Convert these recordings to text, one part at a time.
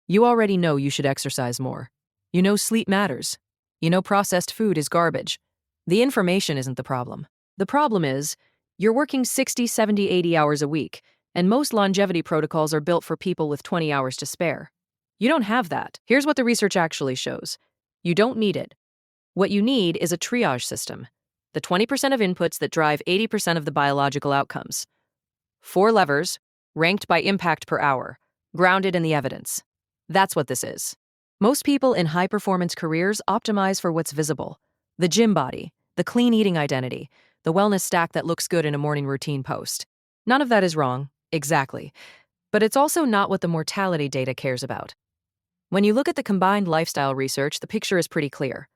You already know you should exercise more. You know sleep matters. You know processed food is garbage. The information isn't the problem. The problem is, you're working 60, 70, 80 hours a week, and most longevity protocols are built for people with 20 hours to spare. You don't have that. Here's what the research actually shows. You don't need it. What you need is a triage system, the 20% of inputs that drive 80% of the biological outcomes. 4 levers, ranked by impact per hour, grounded in the evidence. That's what this is. Most people in high-performance careers optimize for what's visible: the gym body, the clean eating identity, the wellness stack that looks good in a morning routine post. None of that is wrong, exactly. But it's also not what the mortality data cares about. When you look at the combined lifestyle research, the picture is pretty clear.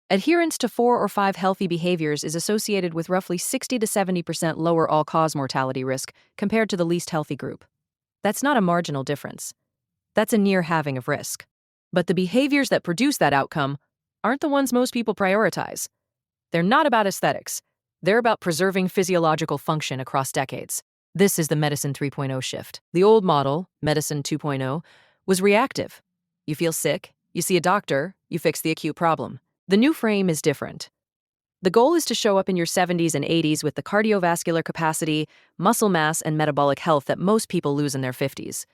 Adherence to 4 or 5 healthy behaviors is associated with roughly 60 to 70% lower all-cause mortality risk compared to the least healthy group. That's not a marginal difference. That's a near halving of risk. But the behaviors that produce that outcome aren't the ones most people prioritize. They're not about aesthetics. They're about preserving physiological function across decades. This is the Medicine 3.0 shift. The old model, Medicine 2.0, was reactive. You feel sick, you see a doctor, you fix the acute problem. The new frame is different. The goal is to show up in your 70s and 80s with the cardiovascular capacity, muscle mass, and metabolic health that most people lose in their 50s.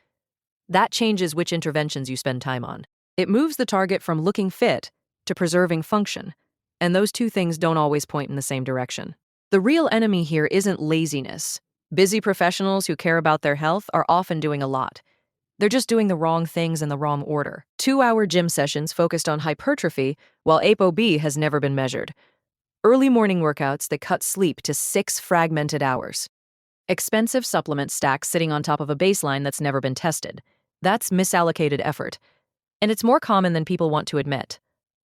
That changes which interventions you spend time on. It moves the target from looking fit to preserving function, and those two things don't always point in the same direction. The real enemy here isn't laziness. Busy professionals who care about their health are often doing a lot. They're just doing the wrong things in the wrong order. 2-hour gym sessions focused on hypertrophy, while ApoB has never been measured. Early morning workouts that cut sleep to 6 fragmented hours. Expensive supplement stacks sitting on top of a baseline that's never been tested. That's misallocated effort. And it's more common than people want to admit.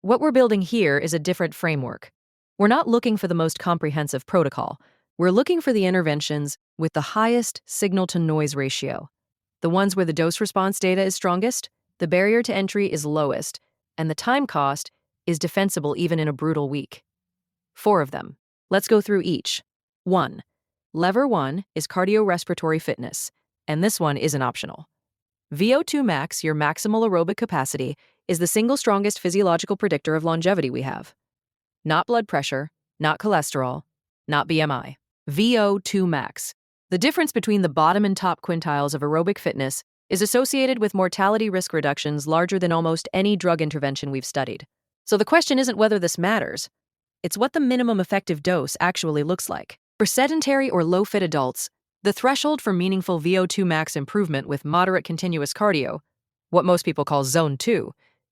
What we're building here is a different framework. We're not looking for the most comprehensive protocol. We're looking for the interventions with the highest signal-to-noise ratio. The ones where the dose-response data is strongest, the barrier to entry is lowest, and the time cost is defensible even in a brutal week. 4 of them. Let's go through each. 1. Lever 1 is cardiorespiratory fitness, and this one isn't optional. VO2 max, your maximal aerobic capacity, is the single strongest physiological predictor of longevity we have. Not blood pressure, not cholesterol, not BMI. VO2 max. The difference between the bottom and top quintiles of aerobic fitness is associated with mortality risk reductions larger than almost any drug intervention we've studied. So the question isn't whether this matters, it's what the minimum effective dose actually looks like. For sedentary or low-fit adults, the threshold for meaningful VO2 max improvement with moderate continuous cardio, what most people call Zone 2,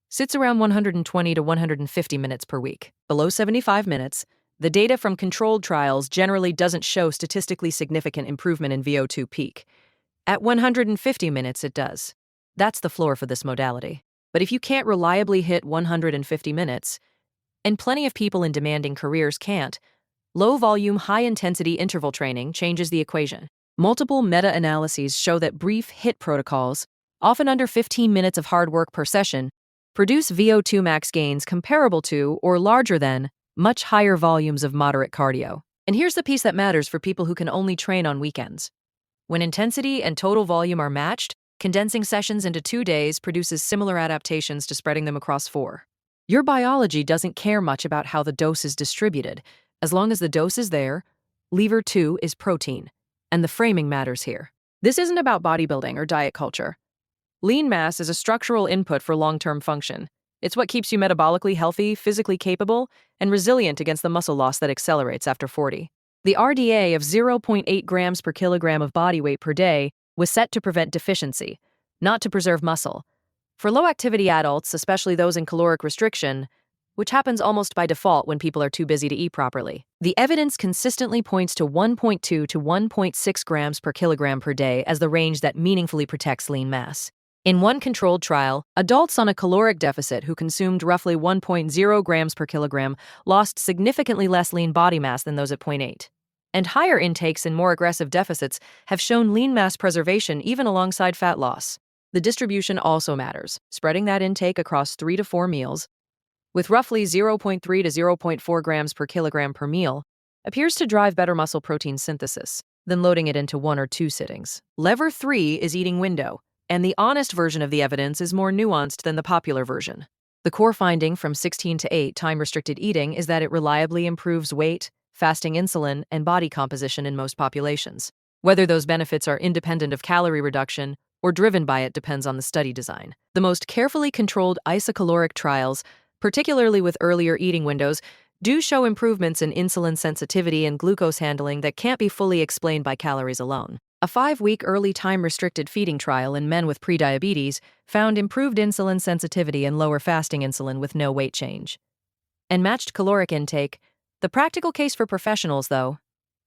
sits around 120 to 150 minutes per week. Below 75 minutes, the data from controlled trials generally doesn't show statistically significant improvement in VO2 peak. At 150 minutes, it does. That's the floor for this modality. But if you can't reliably hit 150 minutes, and plenty of people in demanding careers can't, low-volume, high-intensity interval training changes the equation. Multiple meta-analyses show that brief HIIT protocols, often under 15 minutes of hard work per session, produce VO2 max gains comparable to or larger than much higher volumes of moderate cardio. And here's the piece that matters for people who can only train on weekends. When intensity and total volume are matched, condensing sessions into 2 days produces similar adaptations to spreading them across 4. Your biology doesn't care much about how the dose is distributed. As long as the dose is there, lever 2 is protein, and the framing matters here. This isn't about bodybuilding or diet culture. Lean mass is a structural input for long-term function. It's what keeps you metabolically healthy, physically capable, and resilient against the muscle loss that accelerates after 40. The RDA of 0.8 grams per kilogram of body weight per day was set to prevent deficiency, not to preserve muscle. For low-activity adults, especially those in caloric restriction, which happens almost by default when people are too busy to eat properly, the evidence consistently points to 1.2 to 1.6 grams per kilogram per day as the range that meaningfully protects lean mass. In one controlled trial, adults on a caloric deficit who consumed roughly 1.0 grams per kilogram lost significantly less lean body mass than those at 0.8. And higher intakes in more aggressive deficits have shown lean mass preservation even alongside fat loss. The distribution also matters, spreading that intake across 3 to 4 meals, with roughly 0.3 to 0.4 grams per kilogram per meal, appears to drive better muscle protein synthesis than loading it into 1 or 2 sittings. Lever 3 is eating window, And the honest version of the evidence is more nuanced than the popular version. The core finding from 16 to 8 time-restricted eating is that it reliably improves weight, fasting insulin, and body composition in most populations. Whether those benefits are independent of calorie reduction or driven by it depends on the study design. The most carefully controlled isocaloric trials, particularly with earlier eating windows, do show improvements in insulin sensitivity and glucose handling that can't be fully explained by calories alone. A 5-week early time-restricted feeding trial in men with prediabetes found improved insulin sensitivity and lower fasting insulin with no weight change. And matched caloric intake, the practical case for professionals, though,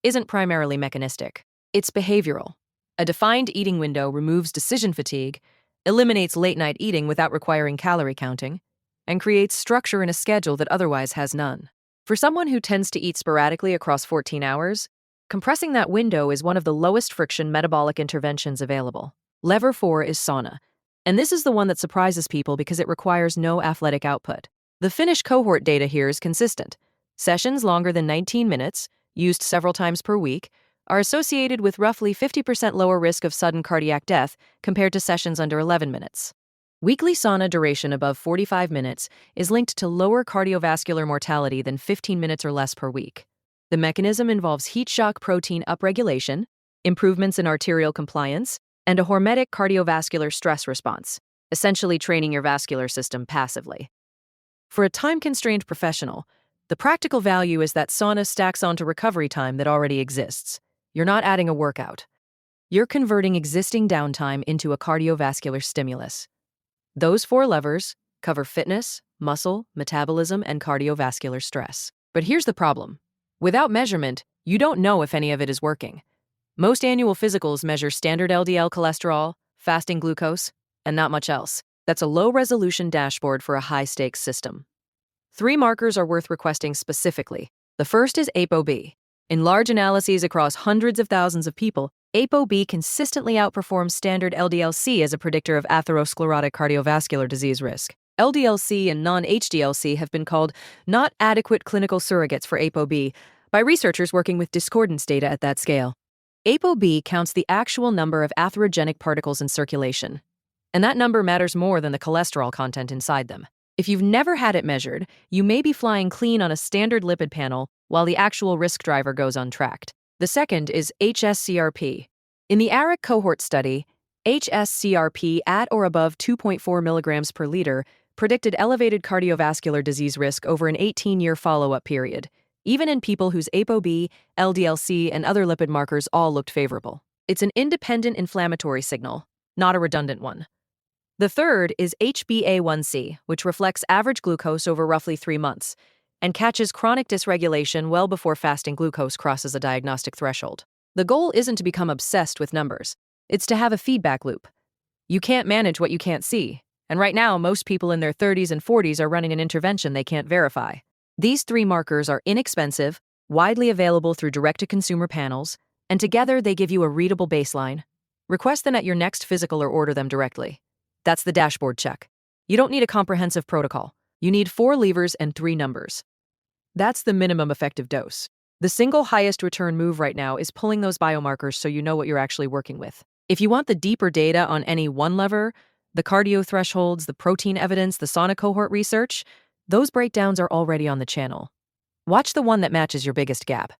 isn't primarily mechanistic. It's behavioral. A defined eating window removes decision fatigue, eliminates late-night eating without requiring calorie counting, and creates structure in a schedule that otherwise has none. For someone who tends to eat sporadically across 14 hours, compressing that window is one of the lowest friction metabolic interventions available. Lever 4 is sauna, and this is the one that surprises people because it requires no athletic output. The Finnish cohort data here is consistent. Sessions longer than 19 minutes, used several times per week, are associated with roughly 50% lower risk of sudden cardiac death compared to sessions under 11 minutes. Weekly sauna duration above 45 minutes is linked to lower cardiovascular mortality than 15 minutes or less per week. The mechanism involves heat shock protein upregulation, improvements in arterial compliance, and a hormetic cardiovascular stress response, essentially training your vascular system passively. For a time-constrained professional, the practical value is that sauna stacks onto recovery time that already exists. You're not adding a workout. You're converting existing downtime into a cardiovascular stimulus. Those 4 levers cover fitness, muscle, metabolism, and cardiovascular stress. But here's the problem. Without measurement, you don't know if any of it is working. Most annual physicals measure standard LDL cholesterol, fasting glucose, and not much else. That's a low-resolution dashboard for a high-stakes system. 3 markers are worth requesting specifically. The first is ApoB. In large analyses across hundreds of thousands of people, ApoB consistently outperforms standard LDL-C as a predictor of atherosclerotic cardiovascular disease risk. LDL-C and non-HDL-C have been called not adequate clinical surrogates for ApoB by researchers working with discordance data at that scale. ApoB counts the actual number of atherogenic particles in circulation, and that number matters more than the cholesterol content inside them. If you've never had it measured, you may be flying clean on a standard lipid panel while the actual risk driver goes untracked. The second is HSCRP. In the ARIC cohort study, HSCRP at or above 2.4 milligrams per liter predicted elevated cardiovascular disease risk over an 18-year follow-up period, even in people whose ApoB, LDL-C, and other lipid markers all looked favorable. It's an independent inflammatory signal, not a redundant one. The third is HbA1c, which reflects average glucose over roughly 3 months and catches chronic dysregulation well before fasting glucose crosses a diagnostic threshold. The goal isn't to become obsessed with numbers. It's to have a feedback loop. You can't manage what you can't see, and right now most people in their 30s and 40s are running an intervention they can't verify. These 3 markers are inexpensive, widely available through direct-to-consumer panels, and together they give you a readable baseline. Request them at your next physical or order them directly. That's the dashboard check. You don't need a comprehensive protocol. You need 4 levers and 3 numbers. That's the minimum effective dose. The single highest return move right now is pulling those biomarkers so you know what you're actually working with. If you want the deeper data on any one lever, the cardio thresholds, the protein evidence, the sauna cohort research, those breakdowns are already on the channel. Watch the one that matches your biggest gap.